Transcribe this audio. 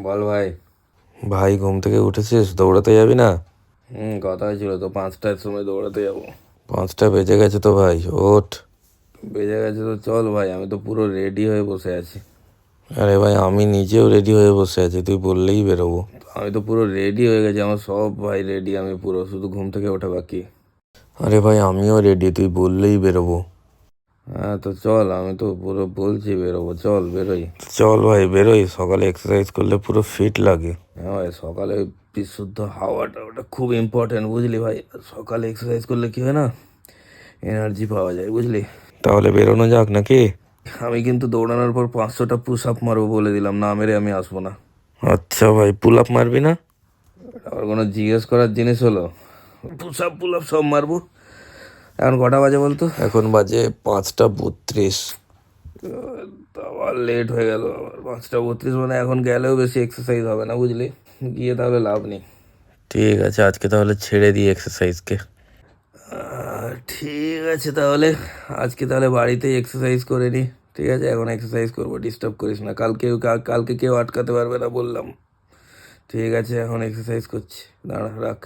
বল ভাই। ভাই ঘুম থেকে উঠেছিস? দৌড়াতে যাবি না? কথা হয়েছিল তো 5টার সময় দৌড়াতে যাবো। 5টা বেজে গেছে তো ভাই, ওঠ। বেজে গেছে তো চল ভাই, আমি তো পুরো রেডি হয়ে বসে আছি। আরে ভাই আমি নিজেও রেডি হয়ে বসে আছি, তুই বললেই বেরোবো। আমি তো পুরো রেডি হয়ে গেছি, আমার সব ভাই রেডি, আমি পুরো শুধু ঘুম থেকে ওঠা বাকি। আরে ভাই আমিও রেডি, তুই বললেই বেরোবো। হ্যাঁ তো চল, আমি তো পুরো বলছি বেরোবো, চল বেরোই। চল ভাই বেরোই, সকালে এক্সারসাইজ করলে পুরো ফিট লাগে। হ্যাঁ ভাই, সকালে বিশুদ্ধ হাওয়াটা ওটা খুব ইম্পর্টেন্ট, বুঝলি ভাই। সকালে এক্সারসাইজ করলে কি হয় না, এনার্জি পাওয়া যায়, বুঝলি। তাহলে বেরোনো যাক নাকি? আমি কিন্তু দৌড়ানোর পর 500টা পুশ আপ মারবো বলে দিলাম, না মেরে আমি আসবো না। আচ্ছা ভাই, পুল আপ মারবি না? আবার কোনো জিজ্ঞেস করার জিনিস হলো? পুল আপ সব মারবো। এখন কটা বাজে বলতো? এখন বাজে 5টা 32। আবার লেট হয়ে গেল, আবার 5টা 32, মানে এখন গেলেও বেশি এক্সারসাইজ হবে না, বুঝলি। গিয়ে তাহলে লাভ নেই। ঠিক আছে, আজকে তাহলে ছেড়ে দিই এক্সারসাইজকে। ঠিক আছে তাহলে, আজকে তাহলে বাড়িতেই এক্সারসাইজ করে নি। ঠিক আছে, এখন এক্সারসাইজ করবো, ডিস্টার্ব করিস না। কালকে কেউ আটকাতে পারবে না বললাম। ঠিক আছে, এখন এক্সারসাইজ করছি, দাঁড়া রাখ।